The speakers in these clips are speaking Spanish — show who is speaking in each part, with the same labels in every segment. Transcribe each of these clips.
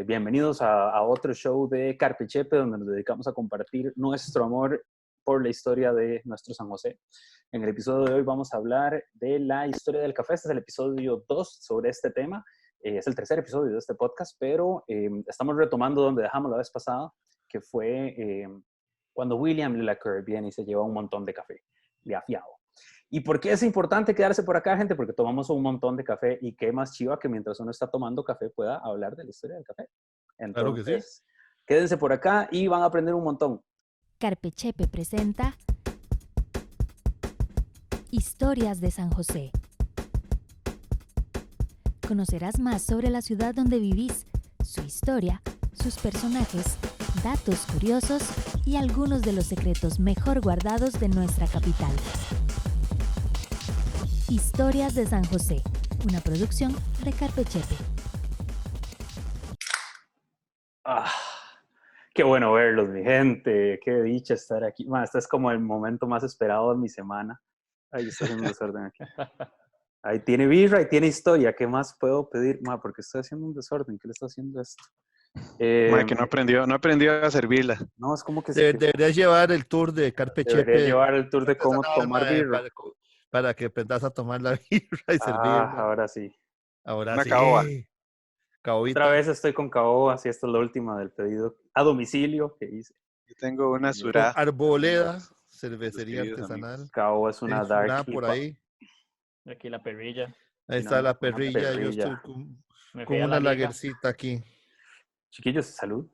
Speaker 1: Bienvenidos a otro show de Carpe Chepe, donde nos dedicamos a compartir nuestro amor por la historia de nuestro San José. En el episodio de hoy vamos a hablar de la historia del café. Este es el episodio 2 sobre este tema. Es el tercer episodio de este podcast, pero estamos retomando donde dejamos la vez pasada, que fue cuando William Lillacre viene y se lleva un montón de café, de afiado. ¿Y por qué es importante quedarse por acá, gente? Porque tomamos un montón de café y qué más chiva que mientras uno está tomando café pueda hablar de la historia del café.
Speaker 2: Claro que
Speaker 1: Entonces,
Speaker 2: sí.
Speaker 1: Quédense por acá y van a aprender un montón.
Speaker 3: Carpe Chepe presenta Historias de San José. Conocerás más sobre la ciudad donde vivís, su historia, sus personajes, datos curiosos y algunos de los secretos mejor guardados de nuestra capital. Historias de San José, una producción de Carpe Chepe.
Speaker 1: Qué bueno verlos, mi gente. Qué dicha estar aquí. Este es como el momento más esperado de mi semana. Ahí está haciendo un desorden aquí. Ahí tiene birra y tiene historia. ¿Qué más puedo pedir? Porque estoy haciendo un desorden. ¿Qué le está haciendo esto?
Speaker 4: Que no aprendió a servirla.
Speaker 1: No, es como que
Speaker 2: Deberías llevar el tour de Carpe
Speaker 1: debería
Speaker 2: Chepe
Speaker 1: llevar el tour de cómo tomar birra.
Speaker 2: para que aprendas a tomar la birra y servirla.
Speaker 1: Ahora sí.
Speaker 2: Ahora
Speaker 4: Una
Speaker 2: sí.
Speaker 4: caoba.
Speaker 2: Caobita.
Speaker 1: Otra vez estoy con caoba, así esta es la última del pedido a domicilio que hice.
Speaker 4: Yo tengo una
Speaker 2: Con
Speaker 4: surá.
Speaker 2: Arboleda, cervecería
Speaker 4: Queridos
Speaker 2: artesanal.
Speaker 1: Caoba es una
Speaker 2: Tienes
Speaker 1: dark
Speaker 2: por
Speaker 1: IPA.
Speaker 2: ahí.
Speaker 5: Aquí la perrilla.
Speaker 2: Ahí está la perrilla. Yo estoy
Speaker 5: Me
Speaker 2: con
Speaker 5: fui a
Speaker 2: una
Speaker 5: la liga.
Speaker 2: lagercita aquí.
Speaker 1: Chiquillos, salud.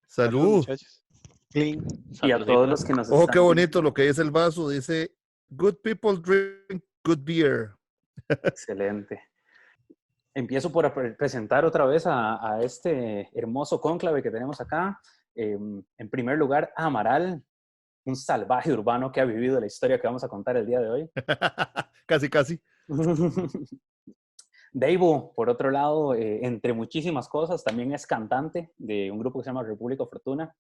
Speaker 2: Salud.
Speaker 4: Muchachos. Clean.
Speaker 1: Y a todos los que nos
Speaker 2: Ojo,
Speaker 1: están
Speaker 2: qué bonito lo que dice el vaso. Dice, good people drink good beer.
Speaker 1: Excelente. Empiezo por presentar otra vez a este hermoso cónclave que tenemos acá. En primer lugar, a Amaral, un salvaje urbano que ha vivido la historia que vamos a contar el día de hoy.
Speaker 2: Casi.
Speaker 1: Deivo, por otro lado, entre muchísimas cosas, también es cantante de un grupo que se llama República Fortuna.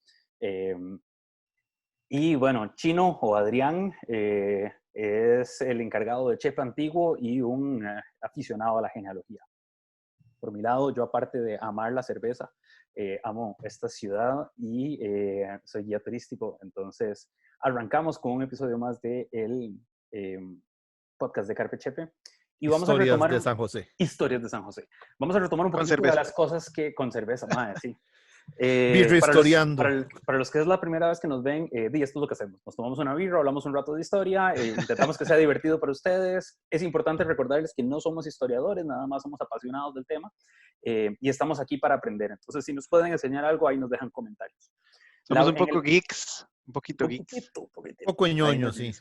Speaker 1: Y bueno, Chino o Adrián es el encargado de Chepe Antiguo y un aficionado a la genealogía. Por mi lado, yo aparte de amar la cerveza, amo esta ciudad y soy guía turístico. Entonces, arrancamos con un episodio más del podcast de Carpe Chepe. Y vamos a retomar
Speaker 2: de San José.
Speaker 1: Historias de San José. Vamos a retomar un poquito de las cosas que con cerveza, madre, sí. Para los que es la primera vez que nos ven, esto es lo que hacemos. Nos tomamos una birra, hablamos un rato de historia, intentamos que sea divertido para ustedes. Es importante recordarles que no somos historiadores, nada más somos apasionados del tema y estamos aquí para aprender. Entonces, si nos pueden enseñar algo, ahí nos dejan comentarios.
Speaker 4: Somos un poco geeks, un poquito geeks.
Speaker 2: Un poco ñoño, sí.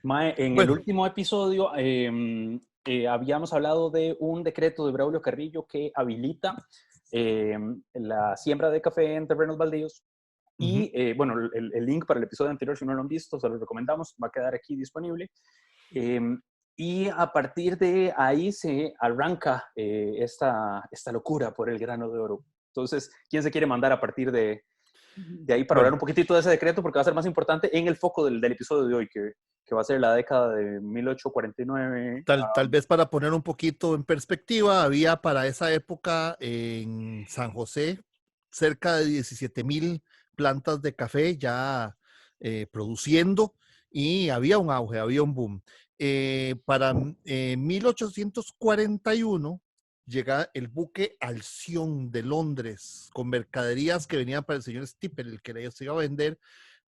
Speaker 1: Mae, el último episodio habíamos hablado de un decreto de Braulio Carrillo que habilita la siembra de café en terrenos baldíos. Y el link para el episodio anterior, si no lo han visto, se lo recomendamos, va a quedar aquí disponible. Y a partir de ahí se arranca esta locura por el grano de oro. Entonces, ¿quién se quiere mandar a partir de ahí para hablar un poquitito de ese decreto? Porque va a ser más importante en el foco del episodio de hoy, que va a ser la década de 1849.
Speaker 2: Tal vez para poner un poquito en perspectiva, había para esa época en San José cerca de 17,000 plantas de café ya produciendo y había un auge, había un boom. Para 1841 llega el buque Alcyon de Londres con mercaderías que venían para el señor Stipple, el que les iba a vender,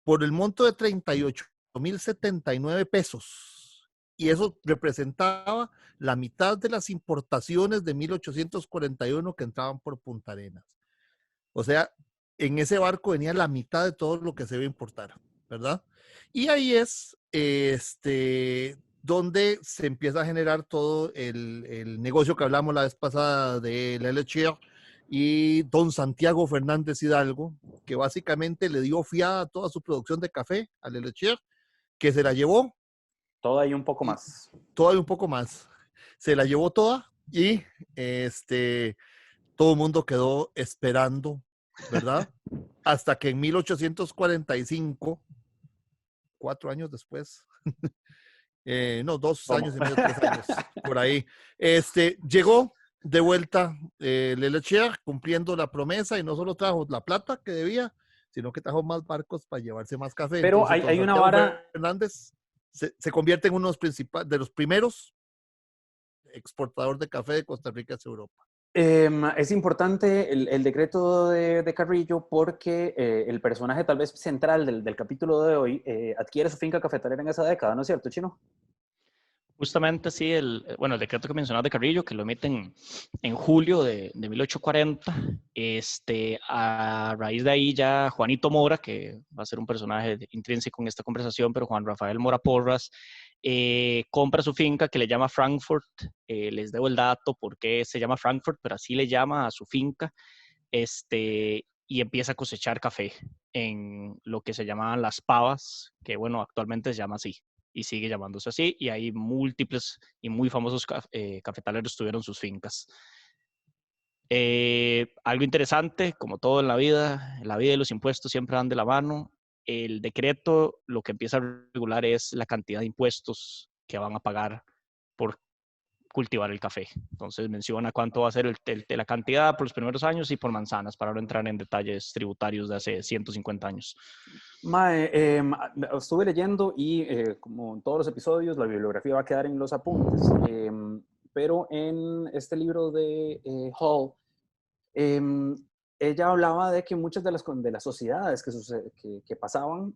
Speaker 2: por el monto de 38,079 pesos. Y eso representaba la mitad de las importaciones de 1841 que entraban por Punta Arenas. O sea, en ese barco venía la mitad de todo lo que se iba a importar, ¿verdad? Y ahí es donde se empieza a generar todo el negocio que hablamos la vez pasada de la Lechier y don Santiago Fernández Hidalgo, que básicamente le dio fiada a toda su producción de café a la Lechier, que se la llevó.
Speaker 1: Toda y un poco más.
Speaker 2: Toda y un poco más. Se la llevó toda y todo el mundo quedó esperando, ¿verdad? Hasta que en 1845, 4 años después, 2 años y medio, 3 años, por ahí, llegó de vuelta Leclerc cumpliendo la promesa y no solo trajo la plata que debía, sino que trajo más barcos para llevarse más café.
Speaker 1: Pero
Speaker 2: Entonces, don
Speaker 1: hay una
Speaker 2: Santiago
Speaker 1: vara.
Speaker 2: Fernández se convierte en uno de los primeros exportadores de café de Costa Rica hacia Europa.
Speaker 1: Es importante el decreto de Carrillo porque el personaje tal vez central del capítulo de hoy adquiere su finca cafetalera en esa década, ¿no es cierto, Chino?
Speaker 5: Justamente sí, bueno, el decreto que mencionaba de Carrillo, que lo emiten en julio de 1840, a raíz de ahí ya Juanito Mora, que va a ser un personaje intrínseco en esta conversación, pero Juan Rafael Mora Porras, compra su finca que le llama Frankfurt. Les debo el dato por qué se llama Frankfurt, pero así le llama a su finca, y empieza a cosechar café en lo que se llamaban las pavas, que bueno, actualmente se llama así y sigue llamándose así, y ahí múltiples y muy famosos cafetaleros tuvieron sus fincas. Algo interesante, como todo en la vida y los impuestos siempre van de la mano. El decreto lo que empieza a regular es la cantidad de impuestos que van a pagar por cultivar el café. Entonces menciona cuánto va a ser la cantidad por los primeros años y por manzanas, para no entrar en detalles tributarios de hace 150 años.
Speaker 1: Mae, estuve leyendo y como en todos los episodios, la bibliografía va a quedar en los apuntes, pero en este libro de Hall, ella hablaba de que muchas de las sociedades que pasaban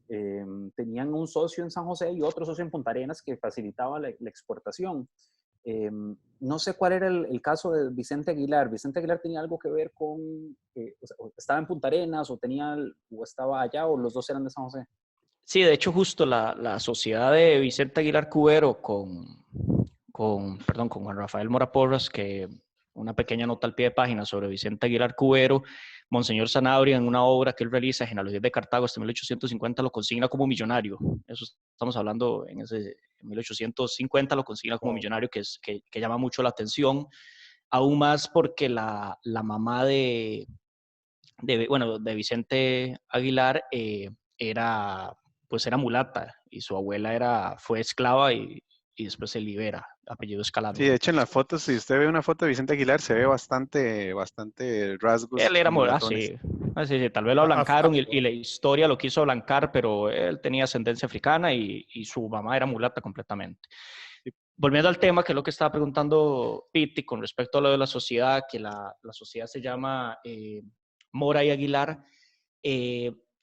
Speaker 1: tenían un socio en San José y otro socio en Punta Arenas que facilitaba la exportación. No sé cuál era el caso de Vicente Aguilar. Vicente Aguilar tenía algo que ver con, o sea, estaba en Punta Arenas o estaba allá, o los dos eran de San José.
Speaker 5: Sí, de hecho justo la sociedad de Vicente Aguilar Cubero con Juan Rafael Mora Porras, que una pequeña nota al pie de página sobre Vicente Aguilar Cubero, Monseñor Sanabria, en una obra que él realiza, Genealogías de Cartago, hasta 1850, lo consigna como millonario. Eso estamos hablando en 1850, lo consigna como millonario, que llama mucho la atención, aún más porque la mamá de Vicente Aguilar era mulata, y su abuela fue esclava y después se libera, apellido Escalante.
Speaker 4: Sí, de hecho en las fotos, si usted ve una foto de Vicente Aguilar, se ve bastante rasgos
Speaker 5: Él era
Speaker 4: mulatones.
Speaker 5: sí, tal vez lo ablancaron y la historia lo quiso ablancar, pero él tenía ascendencia africana y su mamá era mulata completamente. Volviendo al tema, que es lo que estaba preguntando Piti con respecto a lo de la sociedad, que la sociedad se llama Mora y Aguilar.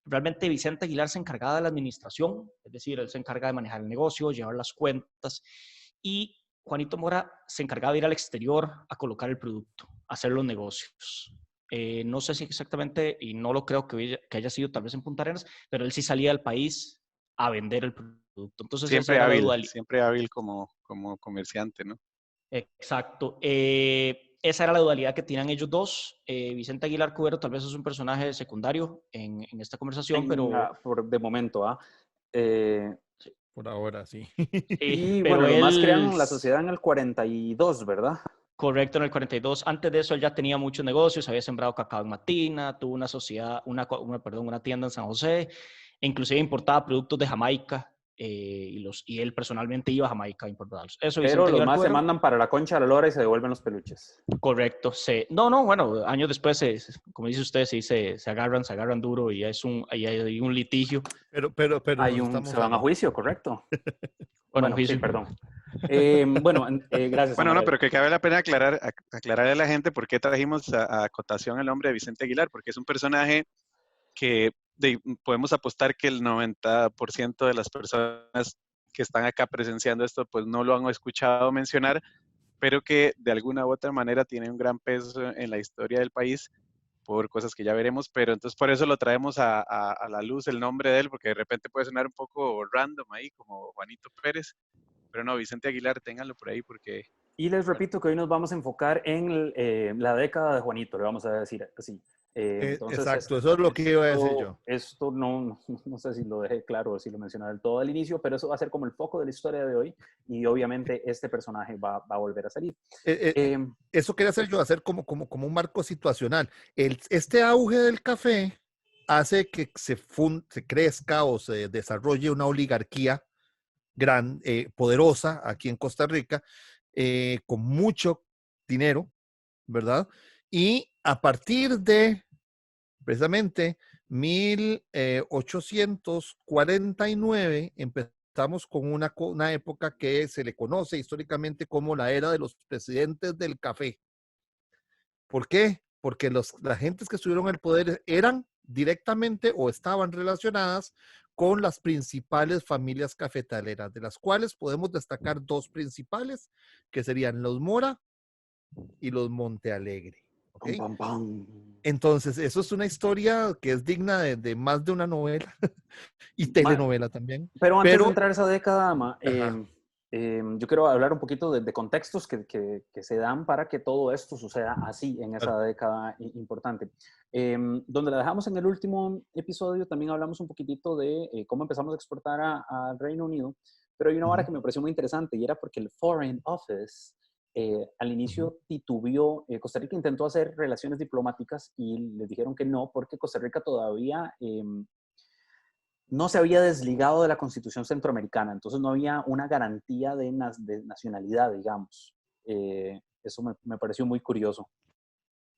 Speaker 5: Realmente Vicente Aguilar se encargaba de la administración, es decir, él se encarga de manejar el negocio, llevar las cuentas, y Juanito Mora se encargaba de ir al exterior a colocar el producto, a hacer los negocios. No sé si exactamente, y no lo creo que haya sido tal vez en Punta Arenas, pero él sí salía del país a vender el producto. Entonces,
Speaker 4: siempre hábil como comerciante, ¿no?
Speaker 5: Exacto. Esa era la dualidad que tenían ellos dos. Vicente Aguilar Cubero tal vez es un personaje secundario en esta conversación, pero...
Speaker 1: de momento, ¿ah?
Speaker 5: Sí.
Speaker 2: Por ahora, sí.
Speaker 1: Y
Speaker 5: pero
Speaker 1: bueno, los más crean la sociedad en el 42, ¿verdad?
Speaker 5: Correcto, en el 42. Antes de eso él ya tenía muchos negocios, había sembrado cacao en Matina, tuvo una sociedad, una tienda en San José, e inclusive importaba productos de Jamaica, y él personalmente iba a Jamaica a importarlos. Eso,
Speaker 1: Pero
Speaker 5: Vicente
Speaker 1: los
Speaker 5: Aguilar
Speaker 1: más se
Speaker 5: Cubero.
Speaker 1: mandan para la Concha de la Lora y se devuelven los peluches.
Speaker 5: Correcto. Bueno, años después, como dice usted, sí, se agarran duro y hay un litigio.
Speaker 2: Pero
Speaker 1: Se van a juicio, correcto.
Speaker 5: Bueno,
Speaker 1: Sí, perdón. Gracias.
Speaker 4: Bueno, no, pero que cabe la pena aclararle a la gente por qué trajimos a cotación el nombre de Vicente Aguilar, porque es un personaje que podemos apostar que el 90% de las personas que están acá presenciando esto, pues no lo han escuchado mencionar, pero que de alguna u otra manera tiene un gran peso en la historia del país por cosas que ya veremos, pero entonces por eso lo traemos a la luz el nombre de él, porque de repente puede sonar un poco random ahí, como Juanito Pérez, pero no, Vicente Aguilar, ténganlo por ahí porque...
Speaker 1: Y les repito que hoy nos vamos a enfocar en la década de Juanito, le vamos a decir así. Entonces,
Speaker 2: exacto, eso es lo que iba a decir yo.
Speaker 1: Esto no sé si lo dejé claro o si lo mencioné del todo al inicio, pero eso va a ser como el foco de la historia de hoy y obviamente este personaje va a volver a salir.
Speaker 2: Eso quería hacer yo, hacer como un marco situacional. Este auge del café hace que se crezca o se desarrolle una oligarquía poderosa aquí en Costa Rica, con mucho dinero, ¿verdad? Y a partir de, precisamente, 1849, empezamos con una época que se le conoce históricamente como la era de los presidentes del café. ¿Por qué? Porque las gentes que estuvieron en el poder eran directamente o estaban relacionadas con las principales familias cafetaleras, de las cuales podemos destacar dos principales, que serían los Mora y los Montealegre. ¿Okay?
Speaker 1: Pam, pam, pam.
Speaker 2: Entonces, eso es una historia que es digna de más de una novela y telenovela también.
Speaker 1: Pero antes de entrar a esa década,
Speaker 2: Ajá.
Speaker 1: yo quiero hablar un poquito de contextos que se dan para que todo esto suceda así en esa década importante. Donde la dejamos en el último episodio, también hablamos un poquitito de cómo empezamos a exportar al Reino Unido, pero hay una vara que me pareció muy interesante y era porque el Foreign Office al inicio titubeó. Costa Rica intentó hacer relaciones diplomáticas y les dijeron que no, porque Costa Rica todavía no se había desligado de la Constitución centroamericana, entonces no había una garantía de nacionalidad, digamos. Eso me pareció muy curioso.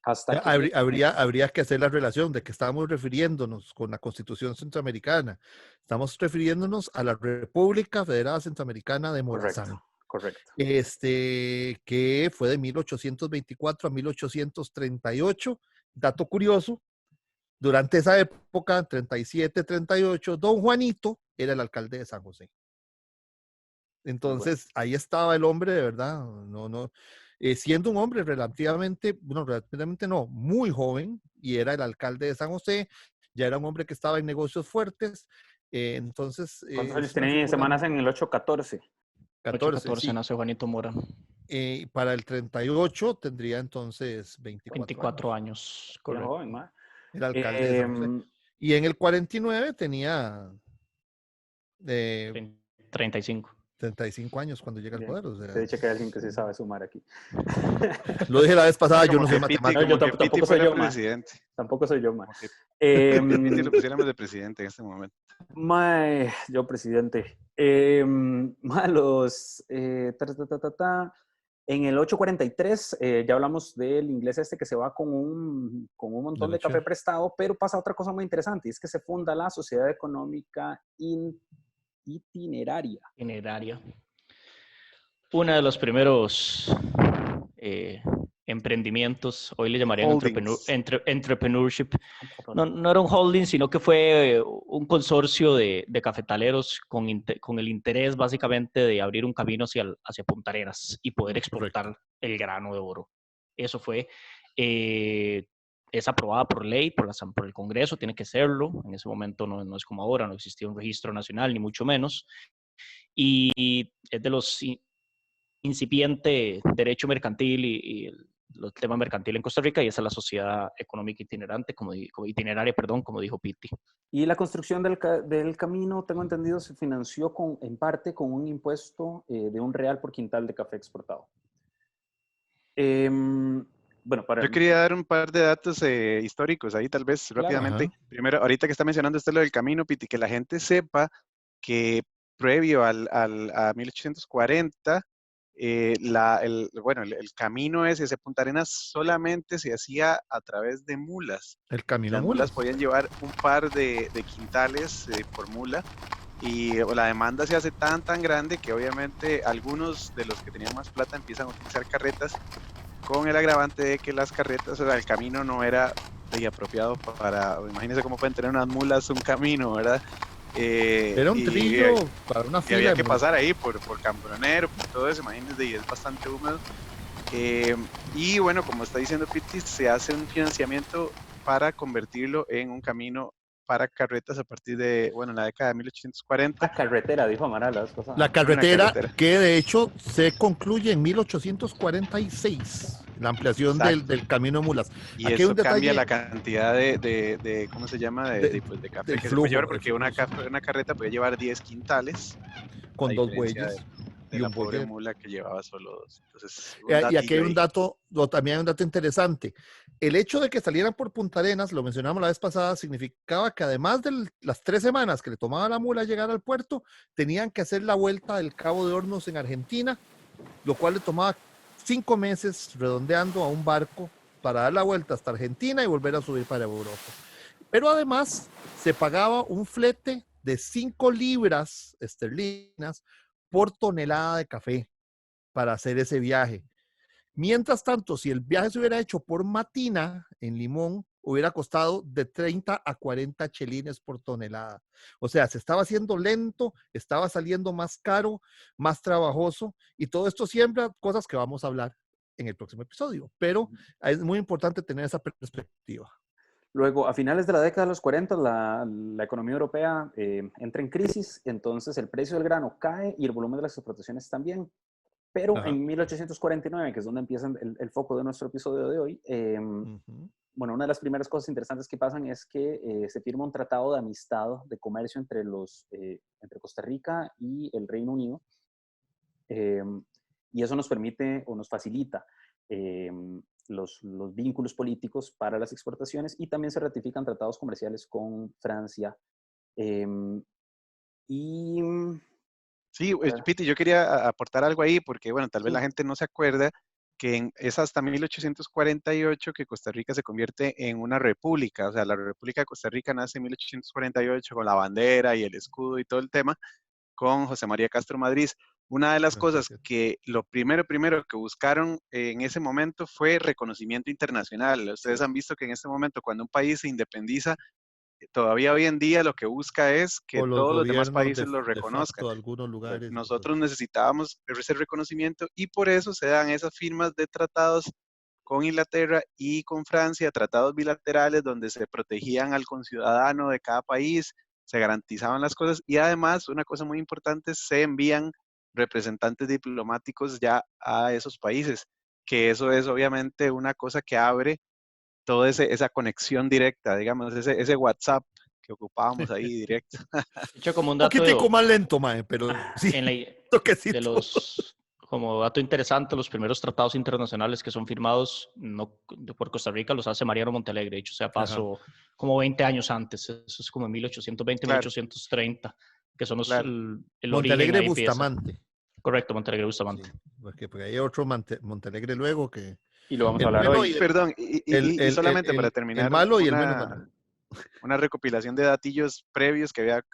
Speaker 1: Hasta que,
Speaker 2: habría que hacer la relación de que estamos refiriéndonos con la Constitución centroamericana. Estamos refiriéndonos a la República Federada Centroamericana de Morazán.
Speaker 1: Correcto.
Speaker 2: Que fue de 1824 a 1838. Dato curioso, durante esa época, 37, 38, don Juanito era el alcalde de San José. Entonces, ahí estaba el hombre, de verdad, siendo un hombre relativamente no, muy joven, y era el alcalde de San José, ya era un hombre que estaba en negocios fuertes. Entonces,
Speaker 1: ¿cuántos años tiene semanas en el 814?
Speaker 5: 14
Speaker 2: sí.
Speaker 5: nace Juanito Mora.
Speaker 2: Para el 38 tendría entonces
Speaker 5: 24 años. Correcto.
Speaker 1: Joven,
Speaker 2: era alcalde de San José. Y en el 49 tenía
Speaker 5: 35.
Speaker 2: 35 años cuando llega al poder. O sea,
Speaker 1: se dice que hay alguien que sí sabe sumar aquí.
Speaker 2: Lo dije la vez pasada, yo no soy
Speaker 4: Piti,
Speaker 2: matemático.
Speaker 1: Yo tampoco soy yo,
Speaker 4: presidente.
Speaker 1: Tampoco soy yo,
Speaker 4: Piti lo pusiéramos de presidente en este momento.
Speaker 1: Yo presidente. En el 843 ya hablamos del inglés que se va con un montón de café prestado, pero pasa otra cosa muy interesante, y es que se funda la Sociedad Económica Itineraria.
Speaker 5: Uno de los primeros emprendimientos, hoy le llamarían entrepreneurship. No era un holding, sino que fue un consorcio de cafetaleros con el interés básicamente de abrir un camino hacia Punta Arenas y poder exportar el grano de oro. Eso fue, es aprobada por ley, por el Congreso, tiene que serlo. En ese momento no es como ahora, no existía un registro nacional, ni mucho menos. Y es de los incipiente derecho mercantil y el tema mercantil en Costa Rica, y esa es la Sociedad Económica Itinerante, como dijo Piti.
Speaker 1: Y la construcción del camino, tengo entendido, se financió en parte con un impuesto de R$1 por quintal de café exportado. Yo
Speaker 4: quería dar un par de datos históricos ahí, tal vez, rápidamente.
Speaker 2: Ajá.
Speaker 4: Primero, ahorita que está mencionando usted lo del camino, Piti, que la gente sepa que previo a 1840, el camino ese Punta Arenas solamente se hacía a través de mulas.
Speaker 2: El camino
Speaker 4: Las mulas podían llevar un par de quintales por mula, y la demanda se hace tan grande que obviamente algunos de los que tenían más plata empiezan a utilizar carretas, con el agravante de que las carretas, o sea, el camino no era apropiado para, imagínense cómo pueden tener unas mulas un camino, ¿verdad?
Speaker 2: Era un trillo para una fila.
Speaker 4: Había que pasar ahí por Cambronero, por todo eso, imagínense, y es bastante húmedo. Y bueno, como está diciendo Piti, se hace un financiamiento para convertirlo en un camino para carretas a partir de, la década de 1840.
Speaker 1: La carretera, dijo Amaral.
Speaker 2: La carretera que de hecho se concluye en 1846, la ampliación del camino de mulas.
Speaker 4: Y aquí eso cambia la cantidad de ¿cómo se llama? De café que se puede llevar, porque una carreta puede llevar 10 quintales.
Speaker 2: Con 2 bueyes.
Speaker 4: Y la pobre mula que llevaba solo 2. Entonces,
Speaker 2: y aquí hay también hay un dato interesante. El hecho de que salieran por Punta Arenas, lo mencionamos la vez pasada, significaba que además de las 3 semanas que le tomaba la mula llegar al puerto, tenían que hacer la vuelta del Cabo de Hornos en Argentina, lo cual le tomaba 5 meses redondeando a un barco para dar la vuelta hasta Argentina y volver a subir para Europa. Pero además se pagaba un flete de 5 libras esterlinas por tonelada de café para hacer ese viaje. Mientras tanto, si el viaje se hubiera hecho por Matina, en Limón, hubiera costado de 30 a 40 chelines por tonelada. O sea, se estaba haciendo lento, estaba saliendo más caro, más trabajoso, y todo esto siembra cosas que vamos a hablar en el próximo episodio. Pero es muy importante tener esa perspectiva.
Speaker 1: Luego, a finales de la década de los 40, la economía europea entra en crisis, entonces el precio del grano cae y el volumen de las exportaciones también. Pero
Speaker 2: Ajá.
Speaker 1: en 1849, que es donde empieza el foco de nuestro episodio de hoy, bueno, una de las primeras cosas interesantes que pasan es que se firma un tratado de amistad, de comercio entre Costa Rica y el Reino Unido. Y eso nos permite o nos facilita los vínculos políticos para las exportaciones, y también se ratifican tratados comerciales con Francia.
Speaker 4: Sí, Piti, yo quería aportar algo ahí porque, bueno, tal vez la gente no se acuerda que es hasta 1848 que Costa Rica se convierte en una república. O sea, la República de Costa Rica nace en 1848 con la bandera y el escudo y todo el tema, con José María Castro Madrid. Una de las cosas que lo primero que buscaron en ese momento fue reconocimiento internacional. Ustedes han visto que en este momento, cuando un país se independiza, todavía hoy en día lo que busca es que todos los demás países lo reconozcan.
Speaker 2: De algunos lugares.
Speaker 4: Nosotros necesitábamos ese reconocimiento y por eso se dan esas firmas de tratados con Inglaterra y con Francia, tratados bilaterales donde se protegían al conciudadano de cada país, se garantizaban las cosas y además, una cosa muy importante, se envían representantes diplomáticos ya a esos países, que eso es obviamente una cosa que abre toda esa conexión directa, digamos, ese WhatsApp que ocupábamos ahí directo.
Speaker 5: De hecho, como un
Speaker 2: Un
Speaker 5: dato
Speaker 2: poquitico más lento, mae, pero sí, toquecito.
Speaker 5: Como dato interesante, los primeros tratados internacionales que son firmados por Costa Rica los hace Mariano Montalegre. De hecho, se pasó como 20 años antes. Eso es como en 1820, claro. 1830, que son los, claro. el
Speaker 2: Montalegre
Speaker 5: origen.
Speaker 2: Bustamante.
Speaker 5: Correcto, Montalegre Bustamante.
Speaker 2: Sí, porque hay otro Montalegre luego que...
Speaker 1: Y lo vamos a hablar hoy.
Speaker 4: Perdón, y solamente para terminar.
Speaker 2: El malo y el menos malo.
Speaker 4: Una recopilación de datillos previos que había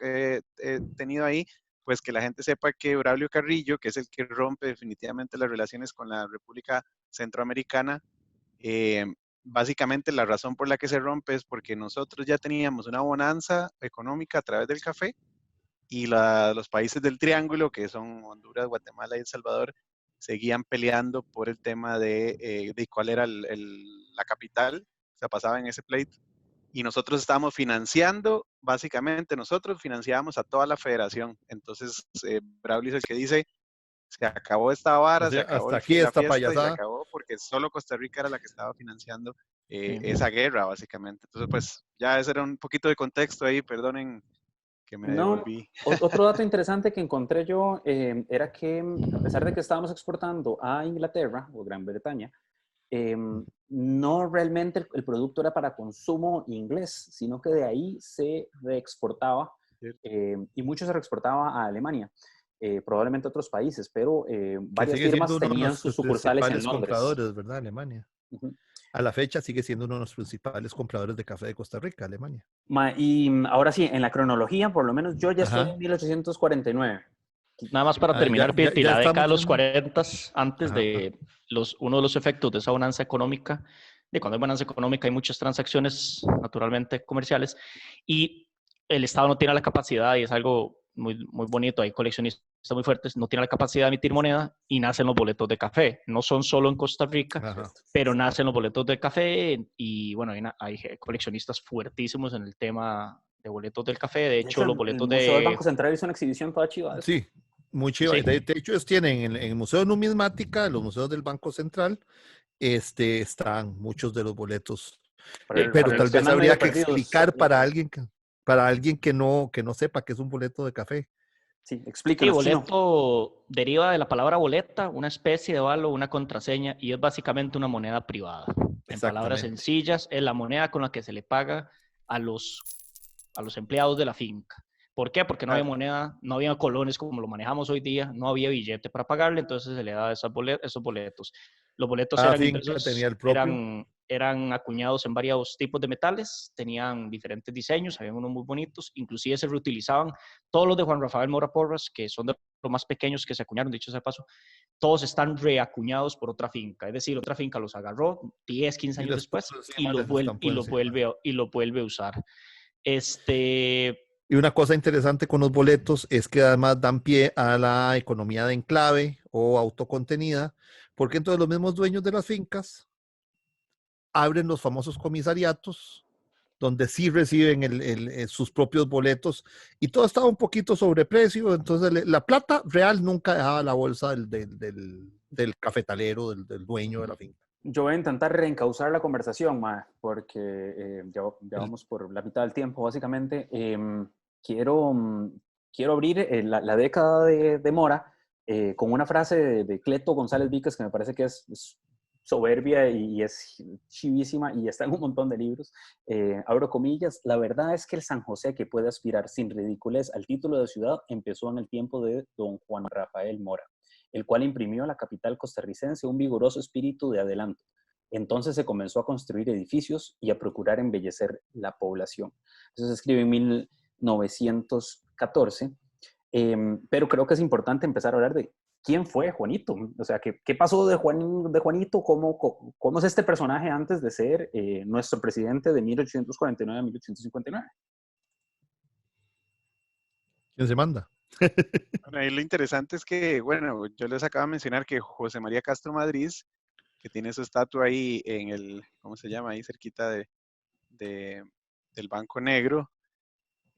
Speaker 4: tenido ahí, pues que la gente sepa que Braulio Carrillo, que es el que rompe definitivamente las relaciones con la República Centroamericana, básicamente la razón por la que se rompe es porque nosotros ya teníamos una bonanza económica a través del café y los países del Triángulo, que son Honduras, Guatemala y El Salvador, seguían peleando por el tema de cuál era la capital, o sea, pasaba en ese pleito. Y nosotros estábamos financiando, básicamente nosotros financiábamos a toda la federación. Entonces, Braulio es el que dice, se acabó esta vara,
Speaker 2: o sea,
Speaker 4: se acabó
Speaker 2: hasta aquí esta
Speaker 4: fiesta
Speaker 2: payasada.
Speaker 4: Y se acabó porque solo Costa Rica era la que estaba financiando esa guerra, básicamente. Entonces, pues, ya ese era un poquito de contexto ahí, perdonen que me devolví.
Speaker 1: Otro dato interesante que encontré yo era que, a pesar de que estábamos exportando a Inglaterra o Gran Bretaña, no realmente el producto era para consumo inglés, sino que de ahí se reexportaba y mucho se reexportaba a Alemania, probablemente a otros países, pero varias firmas tenían sus sucursales en Londres.
Speaker 2: Compradores, ¿verdad? Alemania. A la fecha sigue siendo uno de los principales compradores de café de Costa Rica, Alemania.
Speaker 1: Y ahora sí, en la cronología, por lo menos yo ya estoy en 1849.
Speaker 5: Nada más para terminar, Piti, la década de los 40, antes de uno de los efectos de esa bonanza económica, de cuando hay bonanza económica hay muchas transacciones naturalmente comerciales y el Estado no tiene la capacidad, y es algo muy, muy bonito, hay coleccionistas muy fuertes, no tiene la capacidad de emitir moneda y nacen los boletos de café. No son solo en Costa Rica, pero nacen los boletos de café y bueno, hay coleccionistas fuertísimos en el tema de boletos del café. De hecho, los boletos
Speaker 1: el Museo del Banco Central hizo una exhibición toda chiva.
Speaker 2: Sí, muy chiva. Sí. De hecho, ellos tienen en el Museo de Numismática, los museos del Banco Central, están muchos de los boletos. Pero tal vez habría que explicar para alguien que no sepa qué es un boleto de café.
Speaker 1: Sí, explíquenos.
Speaker 5: Sí, boleto deriva de la palabra boleta, una especie de valo, una contraseña, y es básicamente una moneda privada. En palabras sencillas, es la moneda con la que se le paga a los empleados de la finca. ¿Por qué? Porque no había moneda, no había colones como lo manejamos hoy día, no había billete para pagarle, entonces se le daba esos boletos. Los boletos
Speaker 2: Cada
Speaker 5: eran
Speaker 2: finca
Speaker 5: impresos,
Speaker 2: tenía el propio.
Speaker 5: eran acuñados en varios tipos de metales, tenían diferentes diseños, había unos muy bonitos, inclusive se reutilizaban todos los de Juan Rafael Mora Porras, que son de los más pequeños que se acuñaron, dicho sea de paso, todos están reacuñados por otra finca, es decir, otra finca los agarró 10, 15
Speaker 2: Y
Speaker 5: años
Speaker 2: les
Speaker 5: después
Speaker 2: puso encima, les estampó encima.
Speaker 5: y lo vuelve a usar.
Speaker 2: Y una cosa interesante con los boletos es que además dan pie a la economía de enclave o autocontenida, porque entonces los mismos dueños de las fincas abren los famosos comisariatos, donde sí reciben sus propios boletos y todo estaba un poquito sobreprecio, entonces la plata real nunca dejaba la bolsa del cafetalero, del dueño de la finca.
Speaker 1: Yo voy a intentar reencauzar la conversación, mae, porque ya vamos por la mitad del tiempo, básicamente. Quiero abrir la década de Mora con una frase de Cleto González Víquez que me parece que es soberbia y es chivísima y está en un montón de libros. Abro comillas: la verdad es que el San José que puede aspirar sin ridiculez al título de ciudad empezó en el tiempo de don Juan Rafael Mora, el cual imprimió a la capital costarricense un vigoroso espíritu de adelanto. Entonces se comenzó a construir edificios y a procurar embellecer la población. Eso se escribe en 1914, pero creo que es importante empezar a hablar de quién fue Juanito. O sea, ¿qué pasó de Juanito? ¿Cómo es este personaje antes de ser nuestro presidente de 1849 a 1859?
Speaker 2: ¿Quién se manda?
Speaker 4: Bueno, ahí lo interesante es que, bueno, yo les acabo de mencionar que José María Castro Madrid, que tiene su estatua ahí en el, ¿cómo se llama? Ahí cerquita del Banco Negro.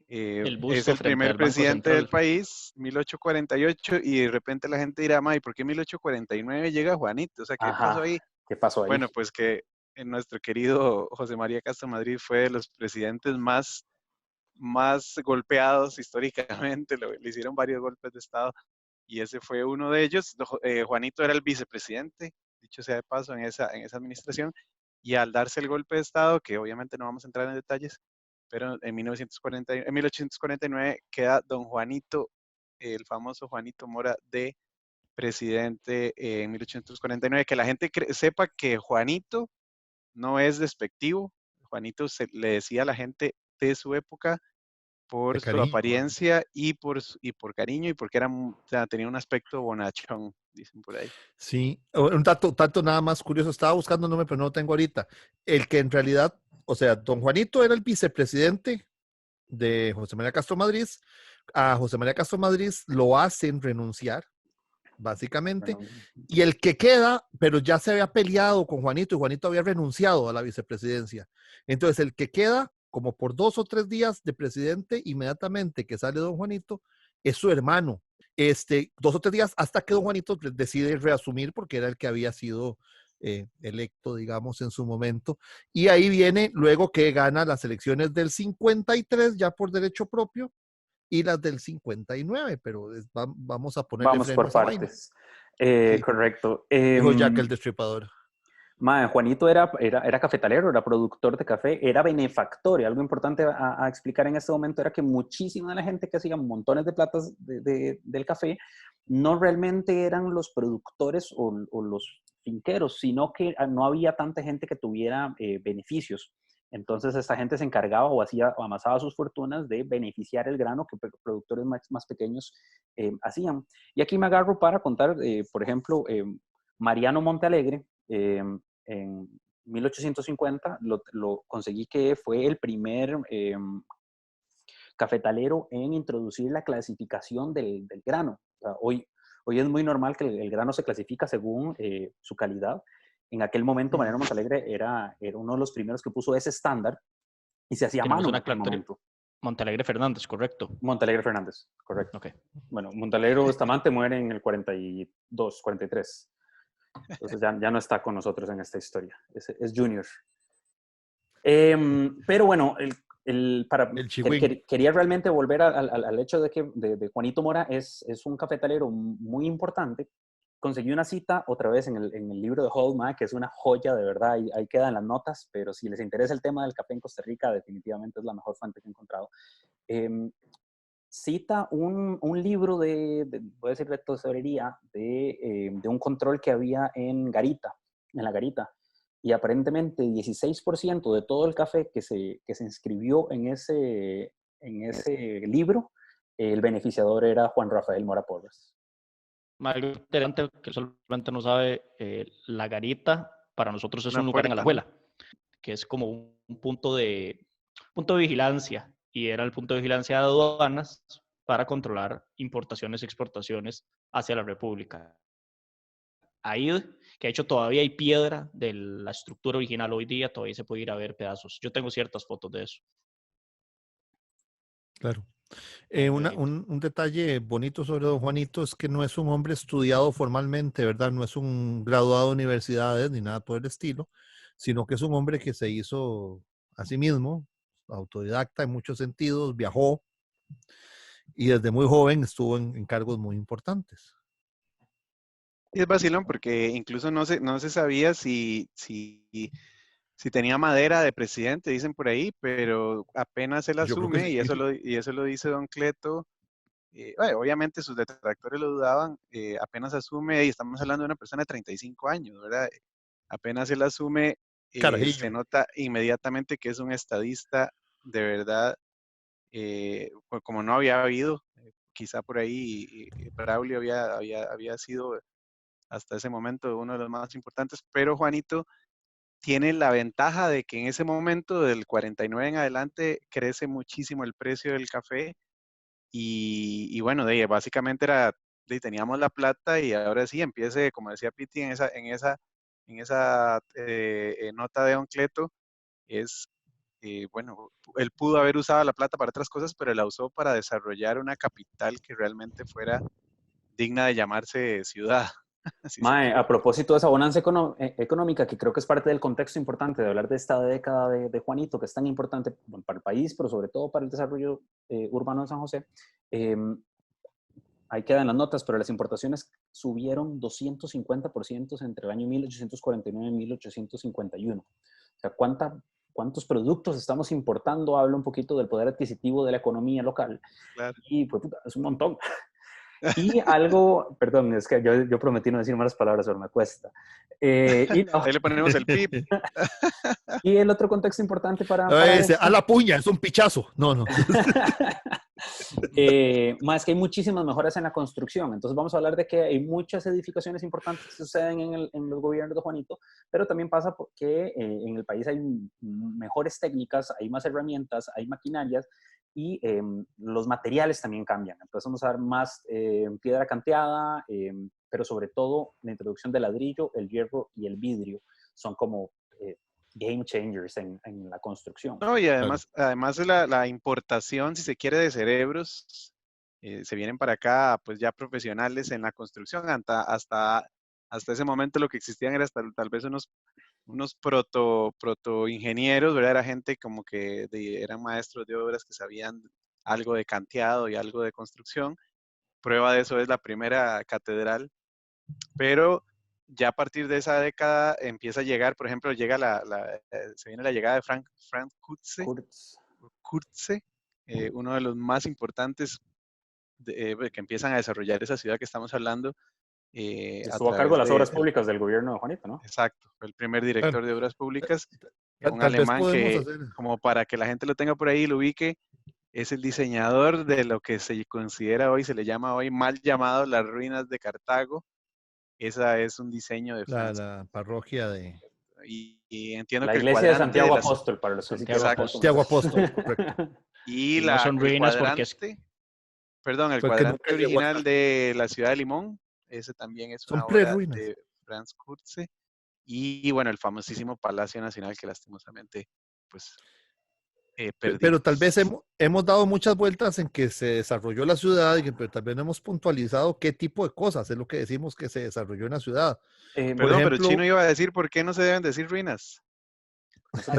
Speaker 5: el
Speaker 4: Es
Speaker 5: busto
Speaker 4: el
Speaker 5: frente
Speaker 4: primer
Speaker 5: al Banco
Speaker 4: presidente del
Speaker 5: Central.
Speaker 4: país, 1848, y de repente la gente dirá, "May, ¿por qué 1849 llega Juanito? O sea, ¿qué pasó
Speaker 1: Ajá,
Speaker 4: ahí?"
Speaker 1: ¿qué pasó ahí?
Speaker 4: Bueno, pues que nuestro querido José María Castro Madrid fue de los presidentes más golpeados históricamente, le hicieron varios golpes de Estado, y ese fue uno de ellos. Juanito era el vicepresidente, dicho sea de paso, en esa administración, y al darse el golpe de Estado, que obviamente no vamos a entrar en detalles, pero en 1849 queda don Juanito, el famoso Juanito Mora, de presidente en 1849. Que la gente sepa que Juanito no es despectivo. Juanito le decía a la gente de su época
Speaker 2: De
Speaker 4: por su
Speaker 2: cariño.
Speaker 4: apariencia y por cariño, y porque o sea, tenía un aspecto bonachón, dicen por ahí.
Speaker 2: Sí, un dato nada más curioso, estaba buscando un nombre, pero no lo tengo ahorita. El que en realidad, o sea, don Juanito era el vicepresidente de José María Castro Madrid. A José María Castro Madrid lo hacen renunciar, básicamente,
Speaker 1: Bueno,
Speaker 2: y el que queda, pero ya se había peleado con Juanito y Juanito había renunciado a la vicepresidencia. Entonces, el que queda, como por 2 o 3 días de presidente, inmediatamente que sale don Juanito, es su hermano. 2 o 3 días hasta que don Juanito decide reasumir porque era el que había sido electo, digamos, en su momento. Y ahí viene luego que gana las elecciones del 53 ya por derecho propio y las del 59, pero vamos a ponerle
Speaker 1: vamos
Speaker 2: freno a
Speaker 1: por
Speaker 2: esa vaina.
Speaker 1: partes.
Speaker 2: Sí,
Speaker 1: Correcto.
Speaker 2: dijo Jack el Destripador.
Speaker 1: Juanito era cafetalero, era productor de café, era benefactor. Y algo importante a explicar en este momento era que muchísima de la gente que hacía montones de platas del café no realmente eran los productores o los finqueros, sino que no había tanta gente que tuviera beneficios. Entonces esta gente se encargaba o amasaba sus fortunas de beneficiar el grano que productores más pequeños hacían. Y aquí me agarro para contar, por ejemplo, Mariano Montealegre, en 1850 lo conseguí, que fue el primer cafetalero en introducir la clasificación del grano. O sea, hoy es muy normal que el grano se clasifica según su calidad. En aquel momento, Mariano Montalegre era uno de los primeros que puso ese estándar y se hacía a
Speaker 5: Tenemos
Speaker 1: mano en
Speaker 5: una
Speaker 1: aquel
Speaker 5: aclaratoria.
Speaker 1: momento.
Speaker 5: Montalegre Fernández, correcto.
Speaker 1: Montalegre Fernández, correcto.
Speaker 5: Ok.
Speaker 1: Bueno, Montalegre Bustamante muere en el 42, 43. Entonces ya no está con nosotros en esta historia. Es Junior. Pero bueno,
Speaker 2: El Chihuín.
Speaker 1: quería realmente volver al hecho de que de Juanito Mora es un cafetalero muy importante. Conseguí una cita otra vez en el libro de Holma, que es una joya de verdad, ahí quedan las notas, pero si les interesa el tema del café en Costa Rica, definitivamente es la mejor fuente que he encontrado. cita un libro voy a decir, de tesorería, de un control que había en la Garita. Y aparentemente 16% de todo el café que se inscribió en ese libro, el beneficiador era Juan Rafael Mora Porras.
Speaker 5: Algo interesante que solamente no sabe, la Garita para nosotros es un lugar en
Speaker 4: puerta.
Speaker 5: Alajuela, que es como un punto de vigilancia, y era el punto de vigilancia de aduanas para controlar importaciones y exportaciones hacia la República. Ahí, que de hecho todavía hay piedra de la estructura original hoy día, todavía se puede ir a ver pedazos. Yo tengo ciertas fotos de eso.
Speaker 2: Claro. Un detalle bonito sobre don Juanito es que no es un hombre estudiado formalmente, ¿verdad? No es un graduado de universidades ni nada por el estilo, sino que es un hombre que se hizo a sí mismo, autodidacta en muchos sentidos, viajó y desde muy joven estuvo en cargos muy importantes.
Speaker 4: Y es vacilón porque incluso no se sabía si tenía madera de presidente, dicen por ahí, pero apenas él asume, sí. y eso lo dice don Cleto, bueno, obviamente sus detractores lo dudaban, apenas asume, y estamos hablando de una persona de 35 años, ¿verdad? Apenas él asume, se nota inmediatamente que es un estadista de verdad, como no había habido, quizá por ahí Braulio había sido hasta ese momento uno de los más importantes, pero Juanito tiene la ventaja de que en ese momento, del 49 en adelante, crece muchísimo el precio del café y bueno, básicamente teníamos la plata y ahora sí empiece, como decía Piti en esa nota de don Cleto, bueno, él pudo haber usado la plata para otras cosas, pero la usó para desarrollar una capital que realmente fuera digna de llamarse ciudad.
Speaker 1: Mae, a propósito de esa bonanza económica, que creo que es parte del contexto importante de hablar de esta década de Juanito, que es tan importante para el país, pero sobre todo para el desarrollo urbano de San José, ahí quedan las notas, pero las importaciones subieron 250% entre el año 1849 y 1851. O sea, ¿cuántos productos estamos importando? Habla un poquito del poder adquisitivo de la economía local. Claro. Y pues es un montón. Y algo, perdón, es que yo prometí no decir malas palabras, pero me cuesta.
Speaker 4: Y no. Ahí le ponemos el pip.
Speaker 1: Y el otro contexto importante para
Speaker 2: a la puña, es un pichazo. No.
Speaker 1: Más que hay muchísimas mejoras en la construcción. Entonces vamos a hablar de que hay muchas edificaciones importantes que suceden en los gobiernos de Juanito, pero también pasa porque en el país hay mejores técnicas, hay más herramientas, hay maquinarias, y los materiales también cambian. Empezamos a ver más piedra canteada, pero sobre todo la introducción del ladrillo, el hierro y el vidrio son como game changers en la construcción.
Speaker 4: No, y además la importación, si se quiere, de cerebros, se vienen para acá pues ya profesionales en la construcción. Hasta ese momento lo que existían era tal vez unos proto ingenieros, ¿verdad? Era gente como que eran maestros de obras que sabían algo de canteado y algo de construcción. Prueba de eso es la primera catedral. Pero ya a partir de esa década empieza a llegar, por ejemplo, se viene la llegada de Frank Kurtze, uno de los más importantes que empiezan a desarrollar esa ciudad que estamos hablando.
Speaker 1: Estuvo a cargo de las obras públicas del gobierno de Juanito, ¿no?
Speaker 4: Exacto, fue el primer director de obras públicas, un alemán que, como para que la gente lo tenga por ahí y lo ubique, es el diseñador de lo que se considera hoy, se le llama hoy mal llamado las ruinas de Cartago. Esa es un diseño de
Speaker 2: la parroquia de...
Speaker 4: Y entiendo
Speaker 1: la
Speaker 4: que
Speaker 1: iglesia de Santiago Apóstol, para los
Speaker 2: Santiago Apóstol, correcto.
Speaker 4: Y
Speaker 5: no son ruinas porque
Speaker 4: el cuadrante original de la ciudad de Limón, ese también es una obra de Franz Kurtze. Y bueno, el famosísimo Palacio Nacional que lastimosamente pues perdimos.
Speaker 2: Pero tal vez hemos dado muchas vueltas en que se desarrolló la ciudad, pero tal vez no hemos puntualizado qué tipo de cosas es lo que decimos que se desarrolló en la ciudad.
Speaker 4: Pero Chino iba a decir por qué no se deben decir ruinas.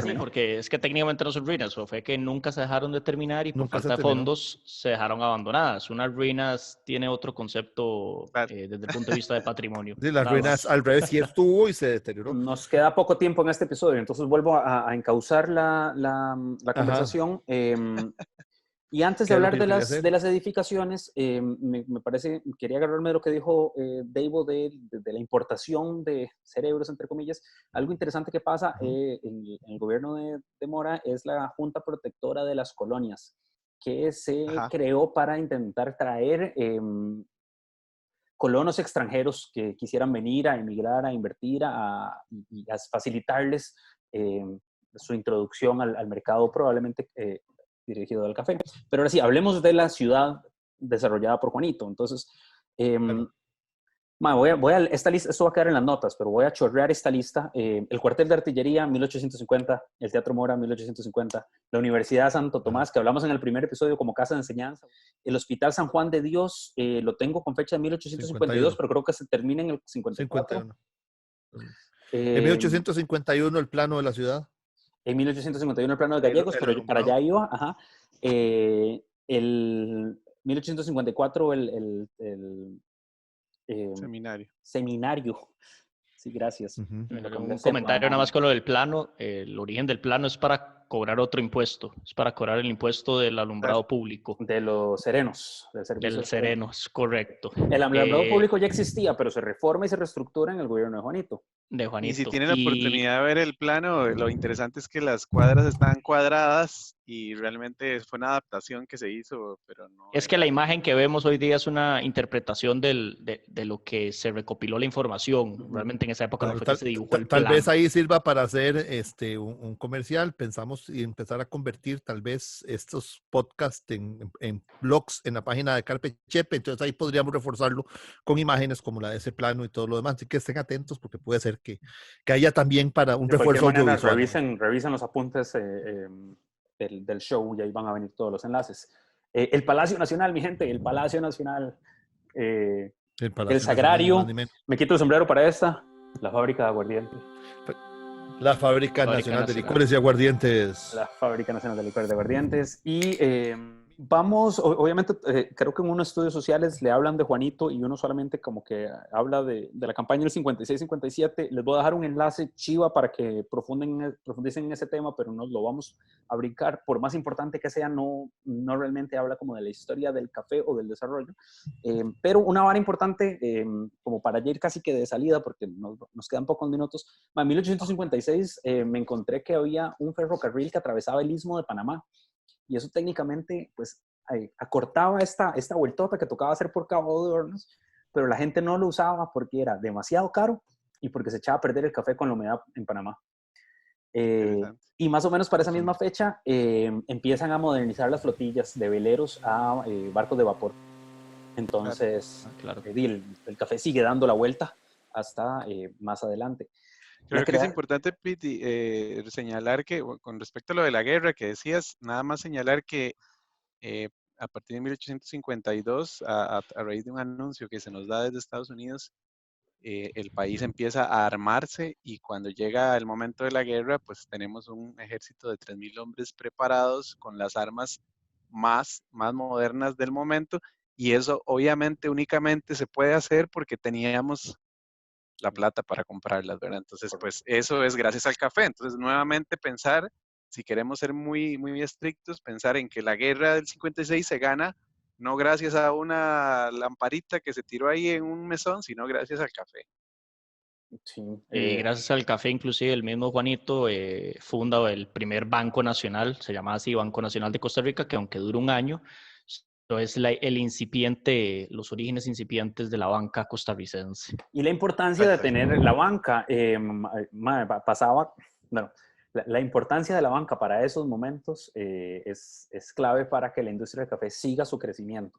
Speaker 5: Sí, porque es que técnicamente no son ruinas, o fue que nunca se dejaron de terminar y por falta de fondos se dejaron abandonadas. Unas ruinas tiene otro concepto desde el punto de vista de patrimonio.
Speaker 2: Sí, las ruinas al revés sí estuvo y se deterioró.
Speaker 1: Nos queda poco tiempo en este episodio, entonces vuelvo a encauzar la conversación. Y antes de
Speaker 2: ¿Qué es lo
Speaker 1: hablar
Speaker 2: que yo quería hacer?
Speaker 1: de las edificaciones, me parece, quería agarrarme de lo que dijo Davo de la importación de cerebros, entre comillas. Algo interesante que pasa en el gobierno de Mora es la Junta Protectora de las Colonias, que se
Speaker 4: Ajá.
Speaker 1: creó para intentar traer colonos extranjeros que quisieran venir a emigrar, a invertir y a facilitarles su introducción al mercado probablemente dirigido al café. Pero ahora sí, hablemos de la ciudad desarrollada por Juanito. Entonces,
Speaker 2: Claro.
Speaker 1: esta lista, esto va a quedar en las notas, pero voy a chorrear esta lista. El cuartel de artillería, 1850, el Teatro Mora, 1850, la Universidad Santo Tomás, que hablamos en el primer episodio como casa de enseñanza, el Hospital San Juan de Dios, lo tengo con fecha de 1852,
Speaker 2: 51.
Speaker 1: pero creo que se termina en el 54.
Speaker 2: 51. En
Speaker 1: Eh,
Speaker 2: 1851 el plano de la ciudad.
Speaker 1: en 1851 el plano de Gallegos, pero para
Speaker 2: alumbrado.
Speaker 1: allá iba. Ajá. El 1854
Speaker 4: Seminario.
Speaker 1: seminario. Sí, gracias.
Speaker 2: Ujú.
Speaker 5: Un comentario nada más con lo del plano. El origen del plano es para cobrar otro impuesto. Es para cobrar el impuesto del alumbrado público.
Speaker 1: De los serenos, del servicio
Speaker 5: Del sereno, es correcto.
Speaker 1: El alumbrado público ya existía, pero se reforma y se reestructura en el gobierno de Juanito.
Speaker 5: De Juanito.
Speaker 4: Y si tienen la oportunidad de ver el plano, lo interesante es que las cuadras están cuadradas y realmente fue una adaptación que se hizo, pero no.
Speaker 5: Es que la imagen que vemos hoy día es una interpretación de lo que se recopiló la información. Realmente en esa época no fue que se dibujó el
Speaker 2: Tal
Speaker 5: plano.
Speaker 2: vez ahí sirva para hacer un comercial. Pensamos y empezar a convertir tal vez estos podcasts en blogs en la página de Carpe Chepe. Entonces ahí podríamos reforzarlo con imágenes como la de ese plano y todo lo demás. Así que estén atentos porque puede ser que haya también para un refuerzo audiovisual.
Speaker 1: Revisen los apuntes del show y ahí van a venir todos los enlaces. El Palacio Nacional, mi gente, el Palacio Nacional. El Sagrario. Me quito el sombrero para esta. La fábrica de aguardiente.
Speaker 2: La Fábrica Nacional de Licores y Aguardientes.
Speaker 1: La Fábrica Nacional de Licores y Aguardientes. Y vamos, obviamente, creo que en unos estudios sociales le hablan de Juanito y uno solamente como que habla de la campaña del 56-57. Les voy a dejar un enlace chiva para que profundicen en ese tema, pero nos lo vamos a brincar. Por más importante que sea, no realmente habla como de la historia del café o del desarrollo. Pero una vara importante, como para ir casi que de salida, porque nos quedan pocos minutos. En 1856 me encontré que había un ferrocarril que atravesaba el Istmo de Panamá. Y eso técnicamente, pues, acortaba esta vueltota que tocaba hacer por Cabo de Hornos, pero la gente no lo usaba porque era demasiado caro y porque se echaba a perder el café con la humedad en Panamá. Y más o menos para esa misma fecha empiezan a modernizar las flotillas de veleros a barcos de vapor. Entonces, claro. El café sigue dando la vuelta hasta más adelante.
Speaker 4: Creo que es importante, Pete, señalar que con respecto a lo de la guerra que decías, nada más señalar que a partir de 1852, a raíz de un anuncio que se nos da desde Estados Unidos, el país empieza a armarse y cuando llega el momento de la guerra, pues tenemos un ejército de 3.000 hombres preparados con las armas más modernas del momento y eso obviamente únicamente se puede hacer porque teníamos la plata para comprarlas, ¿verdad? Entonces, pues eso es gracias al café. Entonces, nuevamente pensar, si queremos ser muy estrictos, pensar en que la guerra del 56 se gana no gracias a una lamparita que se tiró ahí en un mesón, sino gracias al café.
Speaker 5: Sí, gracias al café, inclusive el mismo Juanito funda el primer Banco Nacional, se llama así Banco Nacional de Costa Rica, que aunque dura un año, es los orígenes incipientes de la banca costarricense.
Speaker 1: Y la importancia de tener la banca, la importancia de la banca para esos momentos es clave para que la industria del café siga su crecimiento.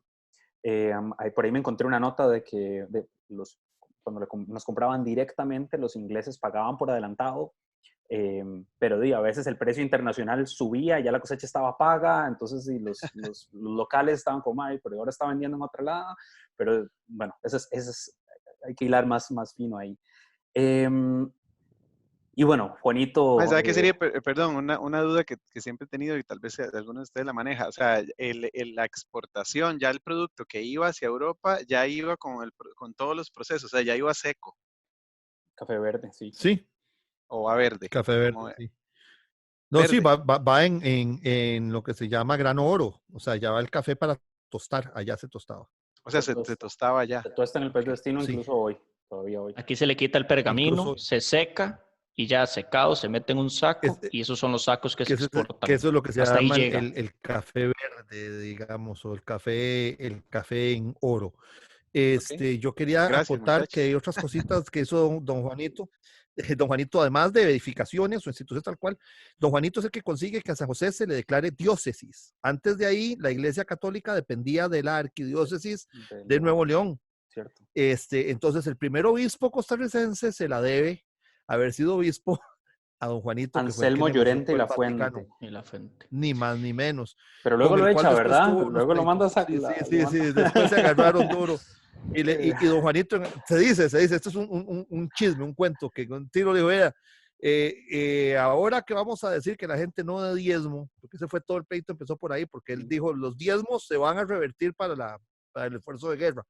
Speaker 1: Por ahí me encontré una nota de que cuando nos compraban directamente, los ingleses pagaban por adelantado, pero a veces el precio internacional subía y ya la cosecha estaba paga, entonces los locales estaban como, pero ahora está vendiendo en otra lado, pero bueno, hay que hilar más fino ahí. Y bueno, Juanito...
Speaker 4: ¿Sabes qué sería? Perdón, una duda que siempre he tenido y tal vez alguno de ustedes la maneja. O sea, la exportación, ya el producto que iba hacia Europa, ya iba con todos los procesos, o sea, ya iba seco.
Speaker 1: Café verde, sí.
Speaker 2: Sí.
Speaker 4: O a verde.
Speaker 2: Café verde, sí. No,
Speaker 4: verde.
Speaker 2: sí, va en lo que se llama grano oro. O sea, ya va el café para tostar. Allá se tostaba.
Speaker 4: O sea, se tostaba ya.
Speaker 1: Se tuesta en el país destino
Speaker 2: Sí.
Speaker 1: incluso hoy, todavía hoy.
Speaker 5: Aquí se le quita el pergamino,
Speaker 2: Incluso-
Speaker 5: se seca y ya secado se mete en un saco y esos son los sacos que se exportan.
Speaker 2: Que eso es lo que se
Speaker 5: Hasta ahí
Speaker 2: llama
Speaker 5: llega.
Speaker 2: el café verde, digamos, o el café en oro. Yo quería
Speaker 4: Gracias,
Speaker 2: aportar
Speaker 4: muchachos.
Speaker 2: que hay otras cositas que hizo don Juanito. Don Juanito, además de edificaciones o instituciones tal cual, don Juanito es el que consigue que a San José se le declare diócesis. Antes de ahí, la Iglesia Católica dependía de la arquidiócesis de Nuevo León.
Speaker 1: Cierto.
Speaker 2: Entonces, el primer obispo costarricense se la debe haber sido obispo a don Juanito,
Speaker 1: Anselmo
Speaker 2: que fue el que
Speaker 1: Llorente
Speaker 2: negoció
Speaker 1: y
Speaker 2: con
Speaker 1: La
Speaker 2: el Vaticano.
Speaker 1: Fuente.
Speaker 5: Y la fuente.
Speaker 2: Ni más ni menos.
Speaker 1: Pero luego
Speaker 2: Con
Speaker 1: lo
Speaker 2: el cual
Speaker 1: echa,
Speaker 2: después
Speaker 1: ¿verdad?
Speaker 2: tuvo unos
Speaker 1: Luego lo
Speaker 2: pleitos.
Speaker 1: manda a
Speaker 2: Sí, después se agarraron duro. Y don Juanito, se dice, esto es un chisme, un cuento, que un tiro le dijo, vea, ahora que vamos a decir que la gente no da diezmo, porque ese fue todo el pleito, empezó por ahí, porque él dijo, los diezmos se van a revertir para el esfuerzo de guerra.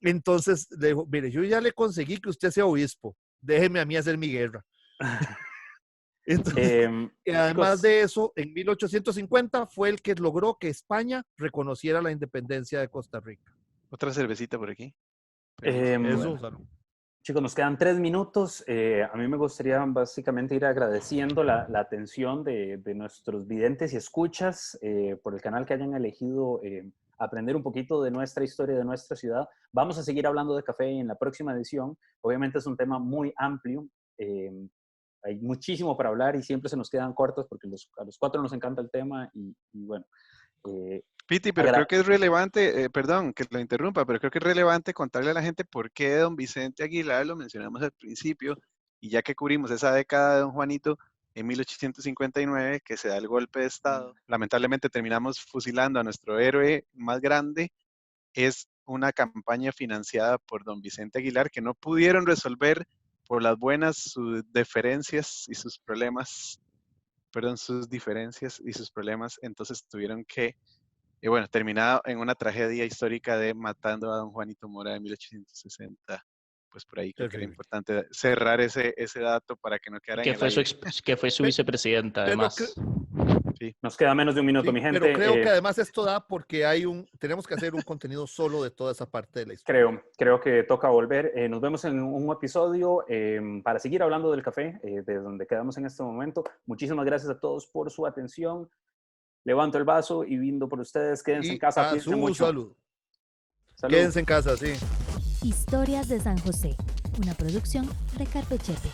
Speaker 2: Entonces le dijo, mire, yo ya le conseguí que usted sea obispo, déjeme a mí hacer mi guerra. Entonces, y además
Speaker 1: chicos,
Speaker 2: de eso, en 1850 fue el que logró que España reconociera la independencia de Costa Rica.
Speaker 4: Otra cervecita por aquí.
Speaker 2: Eso, salud.
Speaker 1: chicos, nos quedan 3 minutos. A mí me gustaría básicamente ir agradeciendo la atención de nuestros videntes y escuchas por el canal que hayan elegido aprender un poquito de nuestra historia, de nuestra ciudad. Vamos a seguir hablando de café en la próxima edición. Obviamente es un tema muy amplio. Hay muchísimo para hablar y siempre se nos quedan cortos porque a los 4 nos encanta el tema y bueno.
Speaker 4: Piti, pero creo que es relevante, perdón que lo interrumpa, pero creo que es relevante contarle a la gente por qué don Vicente Aguilar lo mencionamos al principio, y ya que cubrimos esa década de don Juanito, en 1859, que se da el golpe de Estado, lamentablemente terminamos fusilando a nuestro héroe más grande, es una campaña financiada por don Vicente Aguilar que no pudieron resolver por las buenas sus diferencias y sus problemas, entonces tuvieron que terminado en una tragedia histórica de matando a don Juanito Mora en 1860. Pues por ahí creo que era importante cerrar ese dato para que no quedara en el aire.
Speaker 5: Que fue su vicepresidenta, además.
Speaker 1: Sí. Nos queda menos de un minuto, mi gente.
Speaker 2: Pero creo que además esto da porque tenemos que hacer un contenido solo de toda esa parte de la historia.
Speaker 1: Creo que toca volver. Nos vemos en un episodio para seguir hablando del café, de donde quedamos en este momento. Muchísimas gracias a todos por su atención. Levanto el vaso y brindo por ustedes. Quédense en casa.
Speaker 2: A su
Speaker 1: mucho.
Speaker 2: salud. Quédense en casa, sí.
Speaker 3: Historias de San José, una producción de Carpe Chepe.